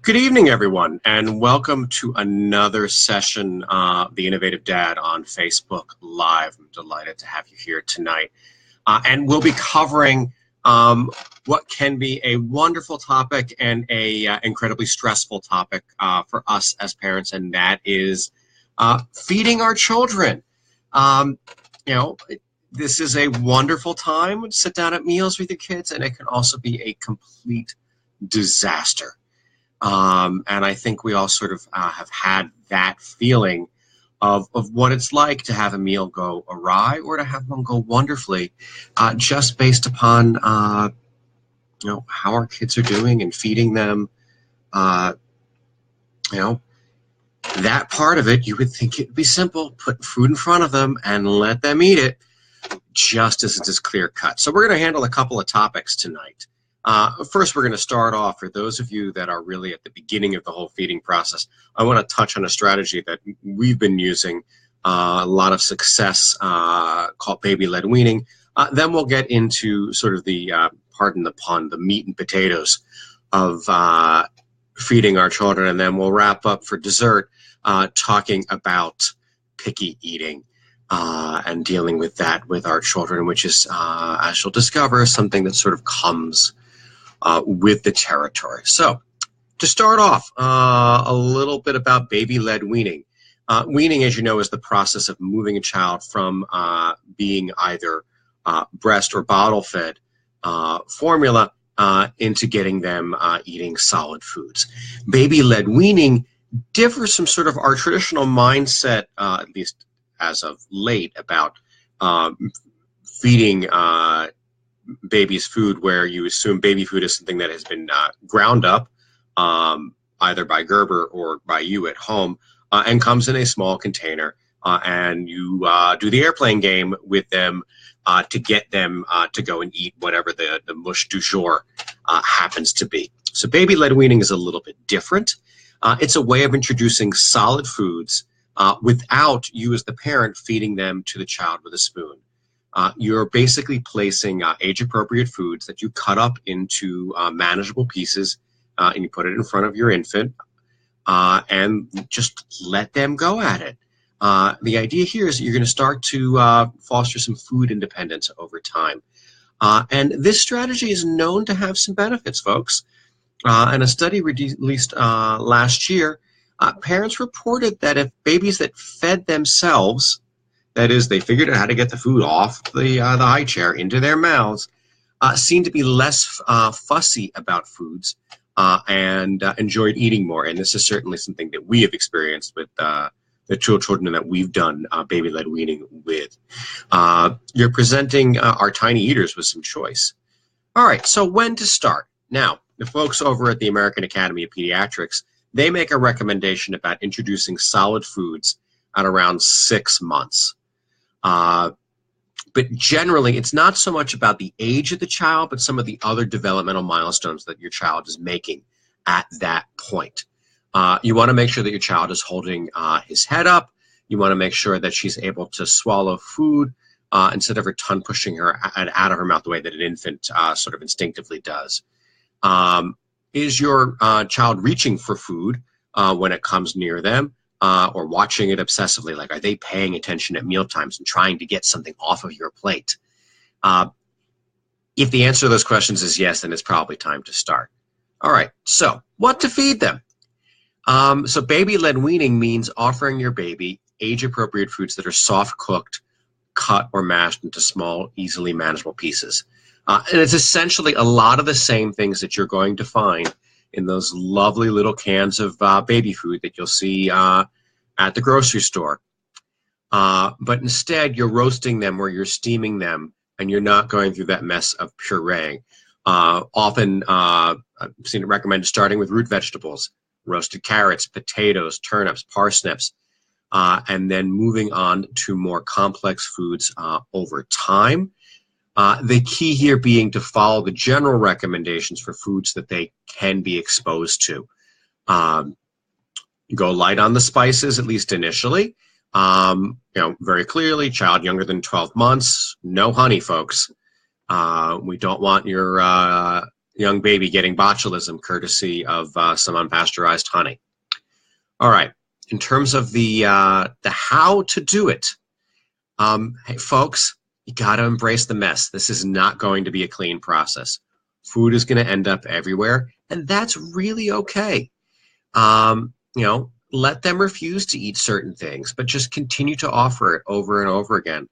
Good evening, everyone, and welcome to another session of The Innovative Dad on Facebook Live. I'm delighted to have you here tonight. And we'll be covering what can be a wonderful topic and a incredibly stressful topic for us as parents, and that is feeding our children. This is a wonderful time to sit down at meals with your kids, and it can also be a complete disaster. And I think we all sort of have had that feeling of what it's like to have a meal go awry or to have one go wonderfully, just based upon how our kids are doing and feeding them. That part of it, you would think it'd be simple: put food in front of them and let them eat it, just as it's clear cut. So we're going to handle a couple of topics tonight. First, we're going to start off, for those of you that are really at the beginning of the whole feeding process, I want to touch on a strategy that we've been using a lot of success called baby-led weaning. Then we'll get into sort of the, pardon the pun, the meat and potatoes of feeding our children. And then we'll wrap up for dessert talking about picky eating and dealing with that with our children, which is, as you'll discover, something that sort of comes with the territory. So to start off, a little bit about baby-led weaning. Weaning, as you know, is the process of moving a child from being either breast or bottle-fed formula into getting them eating solid foods. Baby-led weaning differs from sort of our traditional mindset, at least as of late, about feeding babies food, where you assume baby food is something that has been ground up either by Gerber or by you at home and comes in a small container, and you do the airplane game with them to get them to go and eat whatever the mush du jour happens to be. So baby-led weaning is a little bit different. It's a way of introducing solid foods without you as the parent feeding them to the child with a spoon. You're basically placing age-appropriate foods that you cut up into manageable pieces, and you put it in front of your infant, and just let them go at it. The idea here is that you're going to start to foster some food independence over time. And this strategy is known to have some benefits, folks. In a study released last year, parents reported that if babies that fed themselves, that is, they figured out how to get the food off the high chair into their mouths, seemed to be less fussy about foods and enjoyed eating more. And this is certainly something that we have experienced with the two children that we've done baby-led weaning with. You're presenting our tiny eaters with some choice. All right, so when to start? Now, the folks over at the American Academy of Pediatrics, they make a recommendation about introducing solid foods at around 6 months. But generally, it's not so much about the age of the child, but some of the other developmental milestones that your child is making at that point. You want to make sure that your child is holding his head up. You want to make sure that she's able to swallow food instead of her tongue pushing her out of her mouth the way that an infant sort of instinctively does. Is your child reaching for food when it comes near them? Or watching it obsessively? Like, are they paying attention at mealtimes and trying to get something off of your plate? If the answer to those questions is yes, then it's probably time to start. All right, so what to feed them? So baby-led weaning means offering your baby age-appropriate foods that are soft-cooked, cut or mashed into small, easily manageable pieces. And it's essentially a lot of the same things that you're going to find in those lovely little cans of baby food that you'll see at the grocery store. But instead, you're roasting them or you're steaming them, and you're not going through that mess of pureeing. Often, I've seen it recommended starting with root vegetables, roasted carrots, potatoes, turnips, parsnips, and then moving on to more complex foods over time. The key here being to follow the general recommendations for foods that they can be exposed to. Go light on the spices, at least initially. Very clearly, child younger than 12 months, no honey, folks. We don't want your young baby getting botulism courtesy of some unpasteurized honey. All right. In terms of the how to do it, hey, folks, you got to embrace the mess. This is not going to be a clean process. Food is going to end up everywhere, and that's really okay. Let them refuse to eat certain things, but just continue to offer it over and over again.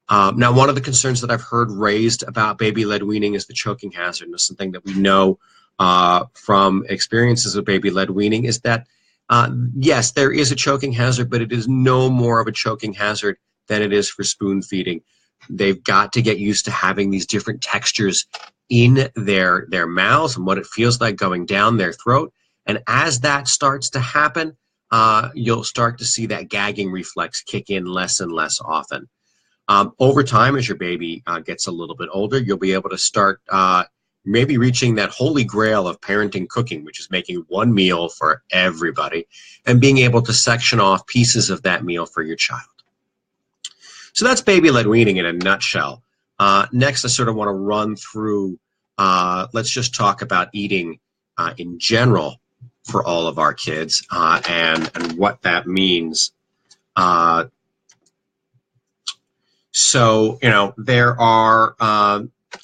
Now, one of the concerns that I've heard raised about baby-led weaning is the choking hazard. And something that we know from experiences of baby-led weaning is that, yes, there is a choking hazard, but it is no more of a choking hazard than it is for spoon feeding. They've got to get used to having these different textures in their mouths and what it feels like going down their throat. And as that starts to happen, you'll start to see that gagging reflex kick in less and less often. Over time, as your baby gets a little bit older, you'll be able to start maybe reaching that holy grail of parenting cooking, which is making one meal for everybody and being able to section off pieces of that meal for your child. So that's baby-led weaning in a nutshell. Next, I sort of want to run through, let's just talk about eating in general for all of our kids and what that means. So, there are,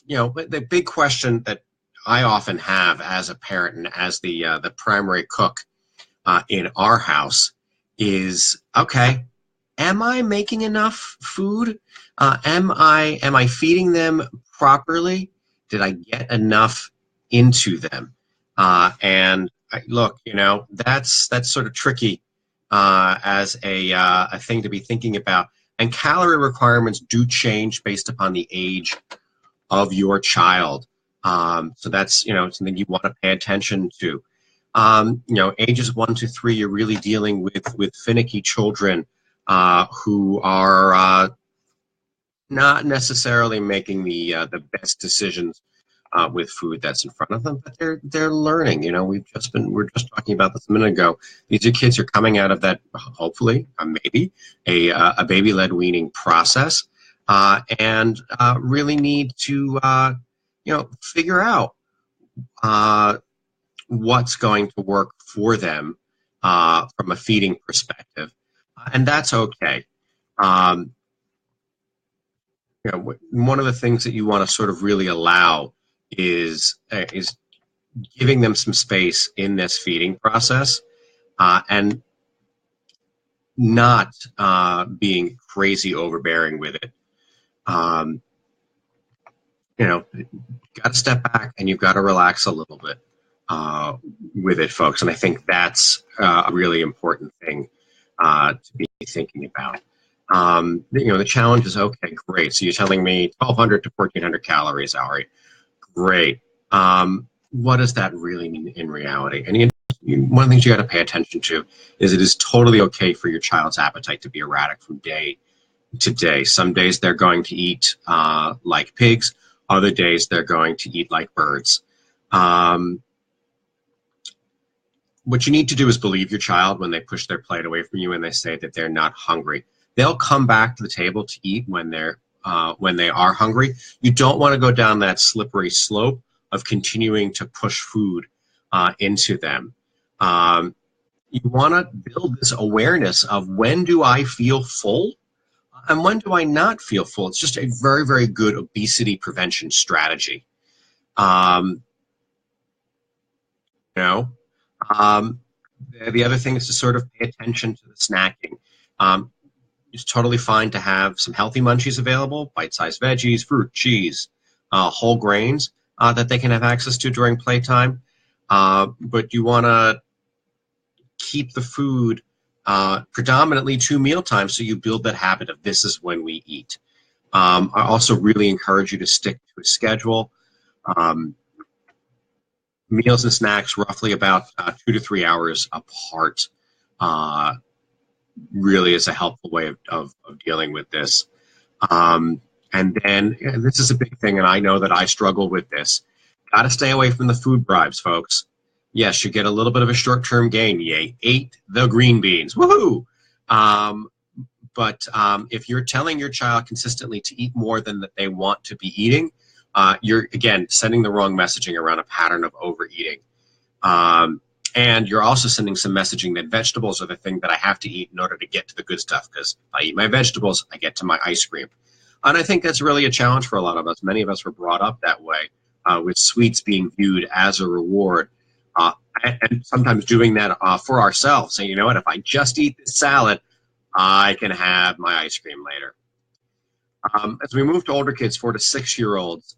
the big question that I often have as a parent and as the primary cook in our house is, okay, am I making enough food? Am I feeding them properly? Did I get enough into them? Look, that's sort of tricky as a thing to be thinking about. And calorie requirements do change based upon the age of your child. So that's, something you want to pay attention to. Ages 1 to 3, you're really dealing with finicky children who are not necessarily making the best decisions with food that's in front of them, but they're learning. We're just talking about this a minute ago. These are kids who are coming out of that, hopefully, maybe a baby-led weaning process, and really need to figure out what's going to work for them from a feeding perspective, and that's okay. One of the things that you want to sort of really allow is giving them some space in this feeding process, and not being crazy overbearing with it. You've got to step back and you've got to relax a little bit with it, folks. And I think that's a really important thing to be thinking about. The challenge is, okay, great. So you're telling me 1,200 to 1,400 calories, Ari. Great. What does that really mean in reality? And one of the things you got to pay attention to is it is totally okay for your child's appetite to be erratic from day to day. Some days they're going to eat like pigs. Other days they're going to eat like birds. What you need to do is believe your child when they push their plate away from you and they say that they're not hungry. They'll come back to the table to eat when they are hungry. You don't want to go down that slippery slope of continuing to push food into them. You want to build this awareness of when do I feel full and when do I not feel full. It's just a very, very good obesity prevention strategy. The other thing is to sort of pay attention to the snacking. It's totally fine to have some healthy munchies available, bite-sized veggies, fruit, cheese, whole grains that they can have access to during playtime. But you want to keep the food predominantly to mealtime, so you build that habit of this is when we eat. I also really encourage you to stick to a schedule. Meals and snacks roughly about 2 to 3 hours apart really is a helpful way of dealing with this. And then this is a big thing, and I know that I struggle with this. Got to stay away from the food bribes, folks. Yes, you get a little bit of a short-term gain. You ate the green beans. Woohoo! But if you're telling your child consistently to eat more than that they want to be eating, you're, again, sending the wrong messaging around a pattern of overeating. And you're also sending some messaging that vegetables are the thing that I have to eat in order to get to the good stuff, because if I eat my vegetables, I get to my ice cream. And I think that's really a challenge for a lot of us. Many of us were brought up that way, with sweets being viewed as a reward. And sometimes doing that for ourselves, saying, you know what, if I just eat this salad, I can have my ice cream later. As we move to older kids, 4 to 6 year olds,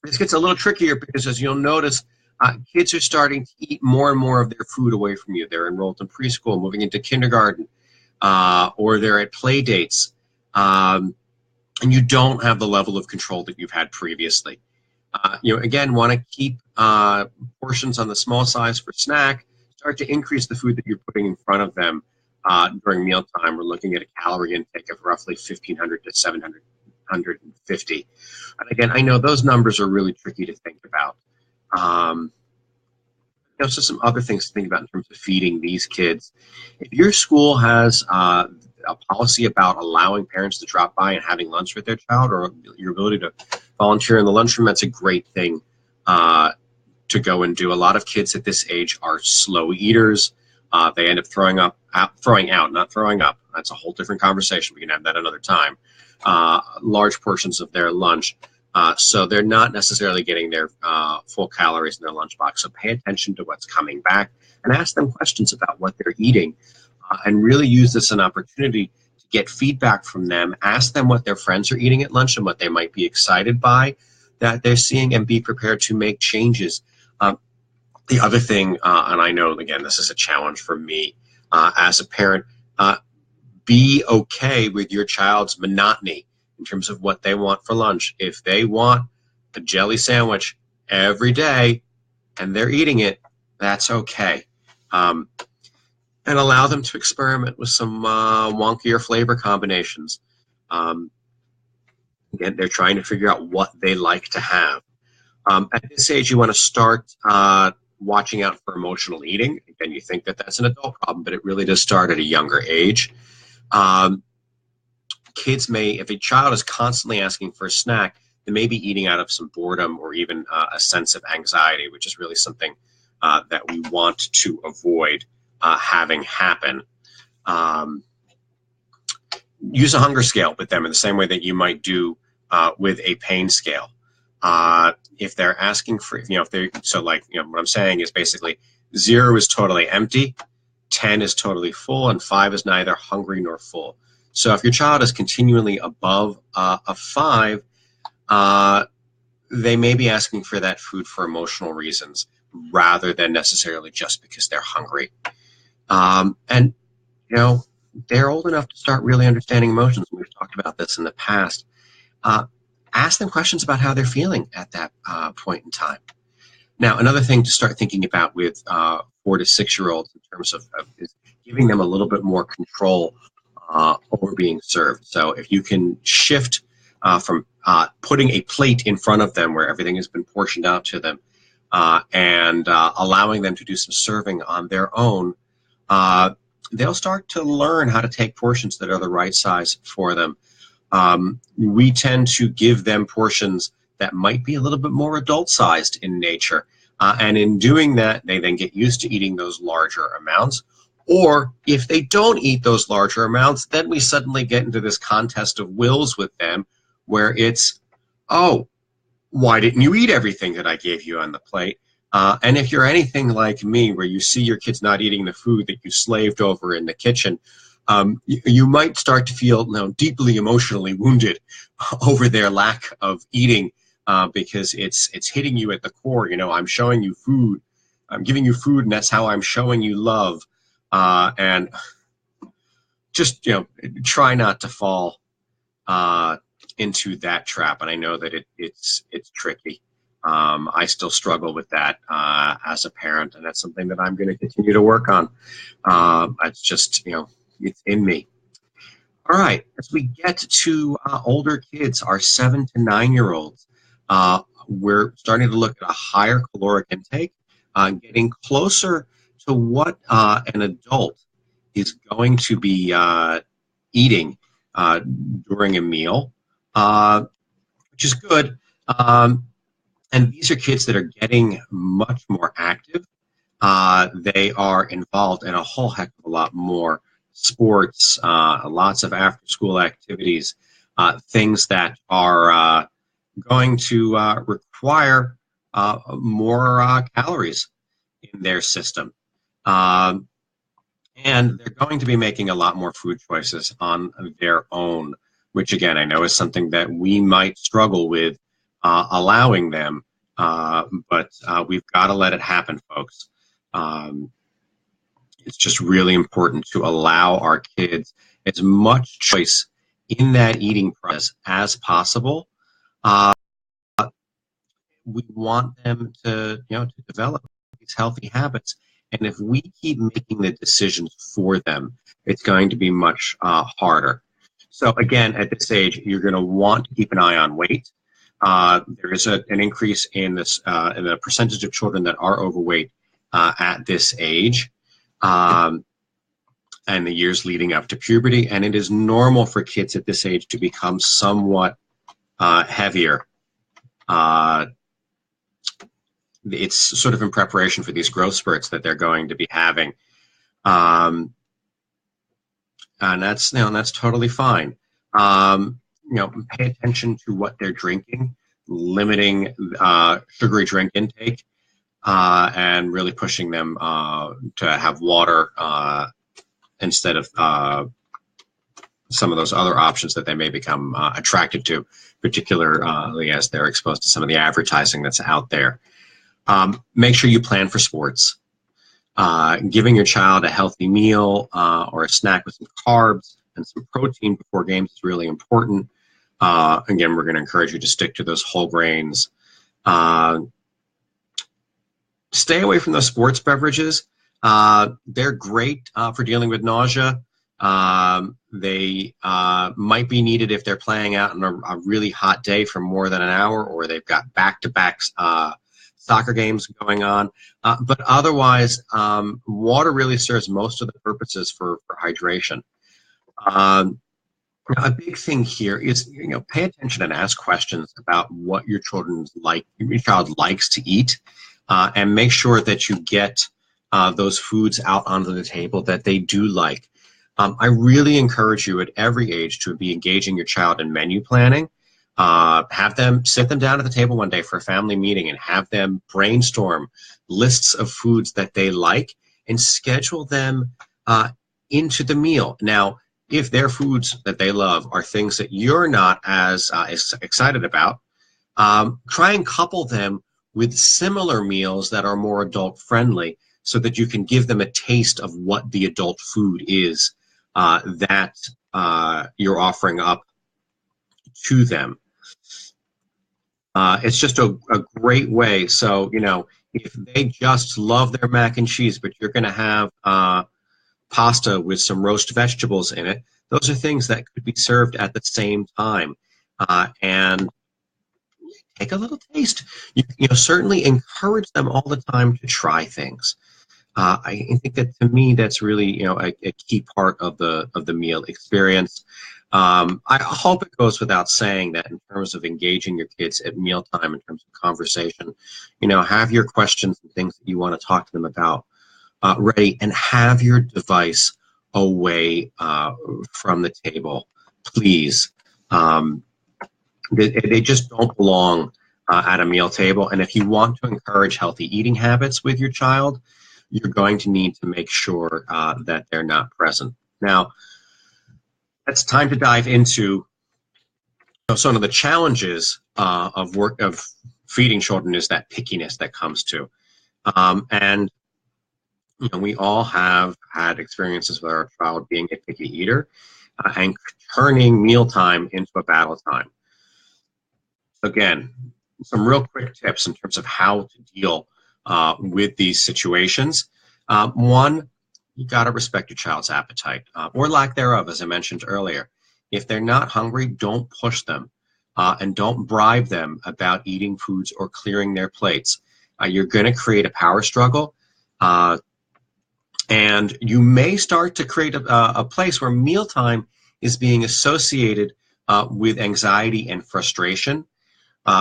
this gets a little trickier because, as you'll notice, kids are starting to eat more and more of their food away from you. They're enrolled in preschool, moving into kindergarten, or they're at play dates, and you don't have the level of control that you've had previously. Again, want to keep portions on the small size for snack. Start to increase the food that you're putting in front of them during mealtime. We're looking at a calorie intake of roughly 1,500 to 750. And again, I know those numbers are really tricky to think about. So some other things to think about in terms of feeding these kids. If your school has a policy about allowing parents to drop by and having lunch with their child, or your ability to volunteer in the lunchroom, that's a great thing to go and do. A lot of kids at this age are slow eaters. They end up throwing out, not throwing up. That's a whole different conversation. We can have that another time. Large portions of their lunch. So they're not necessarily getting their full calories in their lunchbox. So pay attention to what's coming back and ask them questions about what they're eating, and really use this as an opportunity to get feedback from them. Ask them what their friends are eating at lunch and what they might be excited by that they're seeing, and be prepared to make changes. The other thing, and I know, again, this is a challenge for me as a parent, be okay with your child's monotony in terms of what they want for lunch. If they want a jelly sandwich every day and they're eating it, that's okay. And allow them to experiment with some wonkier flavor combinations. Again, they're trying to figure out what they like to have. At this age, you want to start watching out for emotional eating. Again, you think that that's an adult problem, but it really does start at a younger age. Kids may, if a child is constantly asking for a snack, they may be eating out of some boredom or even a sense of anxiety, which is really something that we want to avoid having happen. Use a hunger scale with them in the same way that you might do with a pain scale. If they're asking for, what I'm saying is basically 0 is totally empty, 10 is totally full, and 5 is neither hungry nor full. So if your child is continually above a 5, they may be asking for that food for emotional reasons rather than necessarily just because they're hungry. And they're old enough to start really understanding emotions. We've talked about this in the past. Ask them questions about how they're feeling at that point in time. Now, another thing to start thinking about with 4 to 6 year olds in terms of is giving them a little bit more control over being served. So if you can shift from putting a plate in front of them where everything has been portioned out to them, and allowing them to do some serving on their own, they'll start to learn how to take portions that are the right size for them. We tend to give them portions that might be a little bit more adult-sized in nature. And in doing that, they then get used to eating those larger amounts. Or if they don't eat those larger amounts, then we suddenly get into this contest of wills with them where it's, oh, why didn't you eat everything that I gave you on the plate? And if you're anything like me, where you see your kids not eating the food that you slaved over in the kitchen, you might start to feel deeply emotionally wounded over their lack of eating, because it's hitting you at the core. I'm showing you food, I'm giving you food, and that's how I'm showing you love. And just try not to fall into that trap. And I know that it's tricky. I still struggle with that as a parent, and that's something that I'm going to continue to work on. It's just it's in me. All right, as we get to older kids, our 7 to 9 year olds, we're starting to look at a higher caloric intake, getting closer to what an adult is going to be eating during a meal, which is good. And these are kids that are getting much more active. They are involved in a whole heck of a lot more sports, lots of after-school activities, things that are going to require more calories in their system. And they're going to be making a lot more food choices on their own, which again, I know is something that we might struggle with allowing them, but we've got to let it happen, folks. It's just really important to allow our kids as much choice in that eating process as possible. We want them to, to develop these healthy habits. And if we keep making the decisions for them, it's going to be much harder. So again, at this age, you're going to want to keep an eye on weight. There is an increase in this in the percentage of children that are overweight at this age, and the years leading up to puberty. And it is normal for kids at this age to become somewhat heavier. It's sort of in preparation for these growth spurts that they're going to be having. And that's, that's totally fine. Pay attention to what they're drinking, limiting sugary drink intake, and really pushing them to have water instead of some of those other options that they may become attracted to, particularly as they're exposed to some of the advertising that's out there. Make sure you plan for sports. Giving your child a healthy meal or a snack with some carbs and some protein before games is really important. Again, we're going to encourage you to stick to those whole grains. Stay away from those sports beverages. They're great for dealing with nausea. They might be needed if they're playing out on a really hot day for more than an hour, or they've got back-to-back soccer games going on. But otherwise, water really serves most of the purposes for hydration. A big thing here is, pay attention and ask questions about what your child likes to eat, and make sure that you get those foods out onto the table that they do like. I really encourage you at every age to be engaging your child in menu planning. Have them sit them down at the table one day for a family meeting and have them brainstorm lists of foods that they like and schedule them into the meal. Now, if their foods that they love are things that you're not as excited about, try and couple them with similar meals that are more adult friendly, so that you can give them a taste of what the adult food is that you're offering up to them. It's just a great way. So, if they just love their mac and cheese, but you're going to have pasta with some roast vegetables in it, those are things that could be served at the same time. And take a little taste. Certainly encourage them all the time to try things. I think that, to me, that's really a key part of the meal experience. I hope it goes without saying that in terms of engaging your kids at mealtime, in terms of conversation, have your questions and things that you want to talk to them about ready, and have your device away from the table, please. They just don't belong at a meal table. And if you want to encourage healthy eating habits with your child, you're going to need to make sure that they're not present. Now, it's time to dive into some of the challenges of feeding children is that pickiness that comes to. And we all have had experiences with our child being a picky eater and turning mealtime into a battle time. Again, some real quick tips in terms of how to deal with these situations. One, you got to respect your child's appetite or lack thereof, as I mentioned earlier. If they're not hungry, don't push them and don't bribe them about eating foods or clearing their plates. You're going to create a power struggle, and you may start to create a place where mealtime is being associated with anxiety and frustration.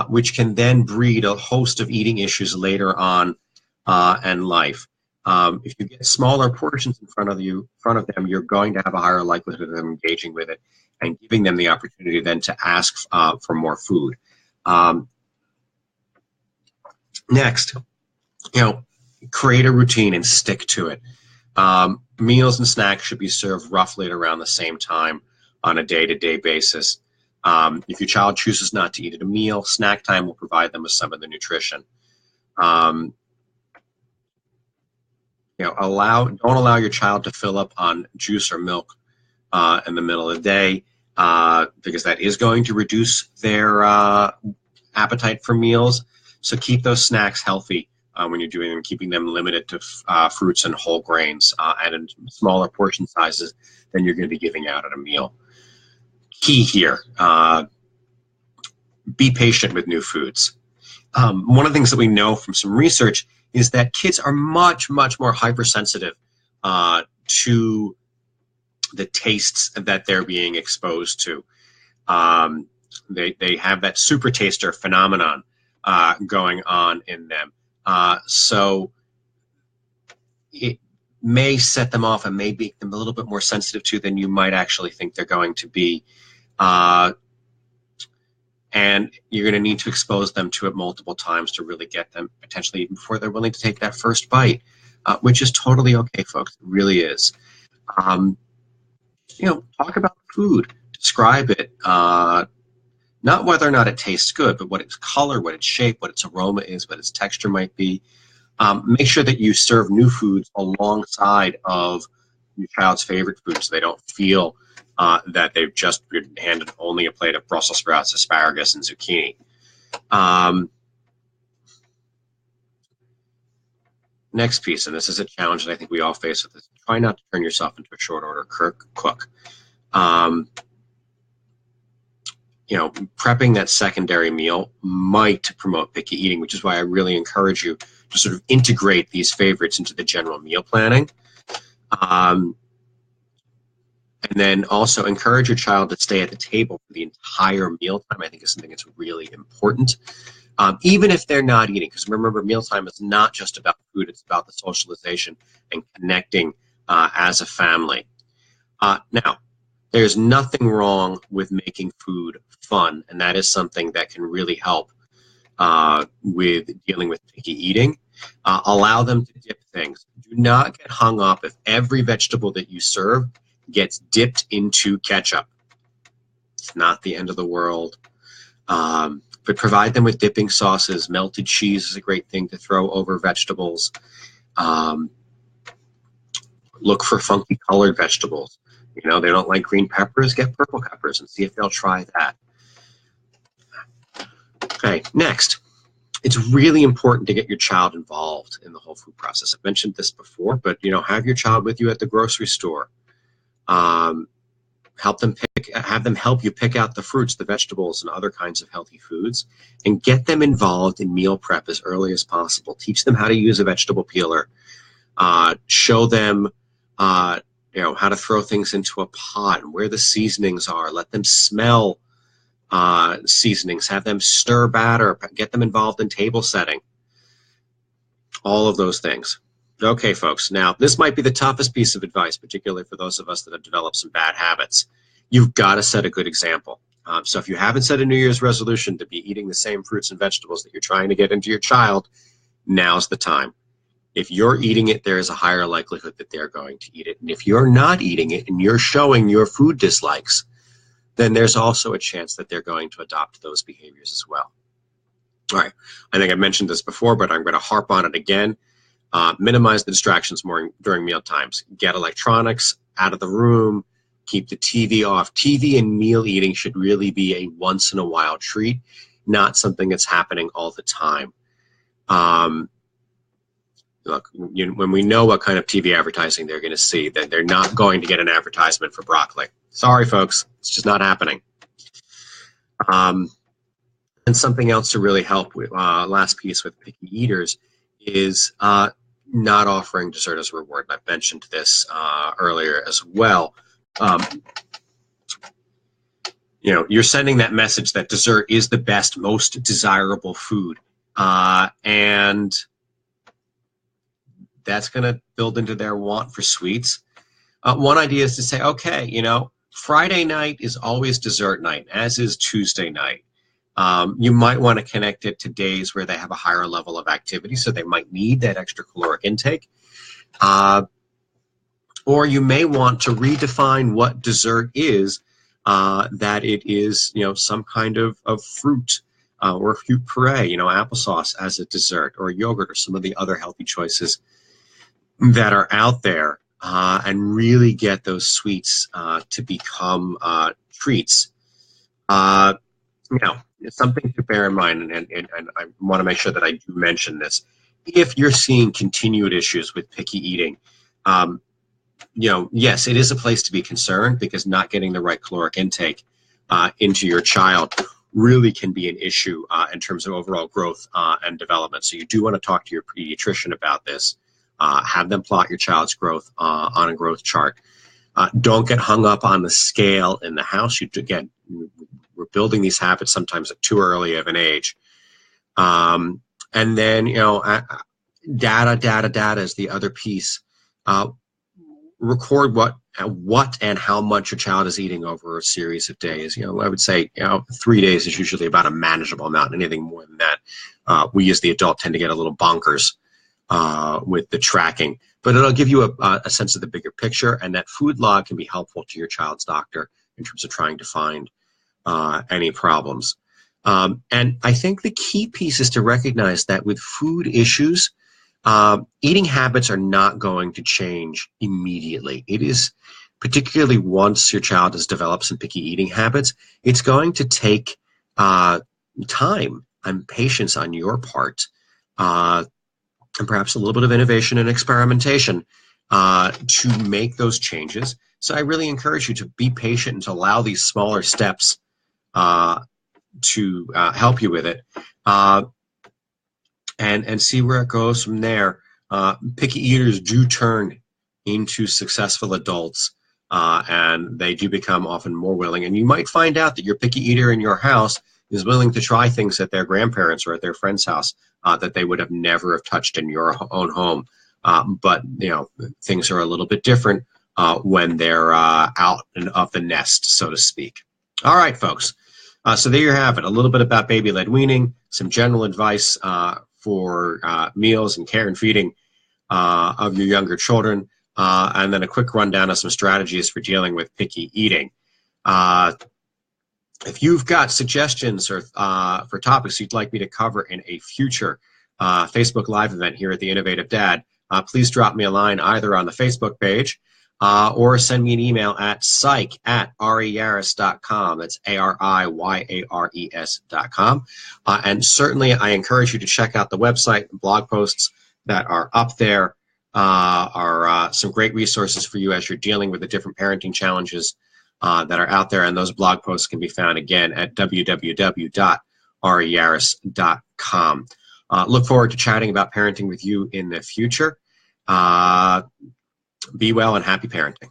which can then breed a host of eating issues later on in life. If you get smaller portions in front of them, you're going to have a higher likelihood of them engaging with it and giving them the opportunity then to ask for more food. Next, create a routine and stick to it. Meals and snacks should be served roughly at around the same time on a day-to-day basis. If your child chooses not to eat at a meal, snack time will provide them with some of the nutrition. Don't allow your child to fill up on juice or milk in the middle of the day because that is going to reduce their appetite for meals. So keep those snacks healthy when you're doing them, keeping them limited to fruits and whole grains and in smaller portion sizes than you're going to be giving out at a meal. Key here, be patient with new foods. One of the things that we know from some research is that kids are much, much more hypersensitive to the tastes that they're being exposed to. They have that super taster phenomenon going on in them. So it may set them off and may make them a little bit more sensitive to than you might actually think they're going to be. And you're going to need to expose them to it multiple times to really get them potentially even before they're willing to take that first bite, which is totally okay, folks. It really is. Talk about food, describe it, not whether or not it tastes good, but what its color, what its shape, what its aroma is, what its texture might be. Make sure that you serve new foods alongside of your child's favorite foods so they don't feel that they've just been handed only a plate of Brussels sprouts, asparagus, and zucchini. Next piece, and this is a challenge that I think we all face with this, try not to turn yourself into a short order cook. Prepping that secondary meal might promote picky eating, which is why I really encourage you to sort of integrate these favorites into the general meal planning. And then also encourage your child to stay at the table for the entire mealtime. I think is something that's really important. Even if they're not eating, because remember, mealtime is not just about food, it's about the socialization and connecting as a family. Now, there's nothing wrong with making food fun, and that is something that can really help with dealing with picky eating. Allow them to dip things. Do not get hung up if every vegetable that you serve gets dipped into ketchup. It's not the end of the world. But provide them with dipping sauces. Melted cheese is a great thing to throw over vegetables. Look for funky colored vegetables. They don't like green peppers, get purple peppers and see if they'll try that. Okay, next. It's really important to get your child involved in the whole food process. I've mentioned this before, but have your child with you at the grocery store. Have them help you pick out the fruits, the vegetables, and other kinds of healthy foods, and get them involved in meal prep as early as possible. Teach them how to use a vegetable peeler. Show them, how to throw things into a pot and where the seasonings are. Let them smell seasonings. Have them stir batter. Get them involved in table setting. All of those things. Okay, folks. Now, this might be the toughest piece of advice, particularly for those of us that have developed some bad habits. You've got to set a good example. So if you haven't set a New Year's resolution to be eating the same fruits and vegetables that you're trying to get into your child, now's the time. If you're eating it, there is a higher likelihood that they're going to eat it. And if you're not eating it and you're showing your food dislikes, then there's also a chance that they're going to adopt those behaviors as well. All right. I think I mentioned this before, but I'm going to harp on it again. Minimize the distractions more during meal times. Get electronics out of the room. Keep the TV off. TV and meal eating should really be a once-in-a-while treat, not something that's happening all the time. Look, when we know what kind of TV advertising they're going to see, that they're not going to get an advertisement for broccoli. Sorry, folks. It's just not happening. And something else to really help with, last piece with picky eaters is not offering dessert as a reward. And I've mentioned this earlier as well. you're sending that message that dessert is the best, most desirable food. And that's going to build into their want for sweets. One idea is to say, okay, Friday night is always dessert night, as is Tuesday night. You might want to connect it to days where they have a higher level of activity, so they might need that extra caloric intake. Or you may want to redefine what dessert is, that it is, some kind of fruit or fruit puree, applesauce as a dessert, or yogurt, or some of the other healthy choices that are out there, and really get those sweets to become treats. It's something to bear in mind, and I want to make sure that I do mention this. If you're seeing continued issues with picky eating, yes, it is a place to be concerned, because not getting the right caloric intake into your child really can be an issue in terms of overall growth and development. So you do want to talk to your pediatrician about this. Have them plot your child's growth on a growth chart. Don't get hung up on the scale in the house. We're building these habits sometimes at too early of an age. And then, data is the other piece. Record what and how much your child is eating over a series of days. I would say 3 days is usually about a manageable amount. Anything more than that, we as the adult tend to get a little bonkers with the tracking. But it'll give you a sense of the bigger picture, and that food log can be helpful to your child's doctor in terms of trying to find any problems. And I think the key piece is to recognize that with food issues, eating habits are not going to change immediately. It is, particularly once your child has developed some picky eating habits, it's going to take time and patience on your part, and perhaps a little bit of innovation and experimentation to make those changes. So I really encourage you to be patient and to allow these smaller steps to help you with it, and see where it goes from there. Picky eaters do turn into successful adults, and they do become often more willing. And you might find out that your picky eater in your house is willing to try things at their grandparents' or at their friend's house that they would have never have touched in your own home. But things are a little bit different when they're out and of the nest, so to speak. All right, folks. So there you have it. A little bit about baby-led weaning, some general advice for meals and care and feeding of your younger children, and then a quick rundown of some strategies for dealing with picky eating. If you've got suggestions or for topics you'd like me to cover in a future Facebook Live event here at The Innovative Dad, please drop me a line either on the Facebook page or send me an email at psych@ariyares.com. That's ARIYARES.com. And certainly I encourage you to check out the website and blog posts that are up there. Are some great resources for you as you're dealing with the different parenting challenges that are out there. And those blog posts can be found again at www.ariyares.com. Look forward to chatting about parenting with you in the future. Be well and happy parenting.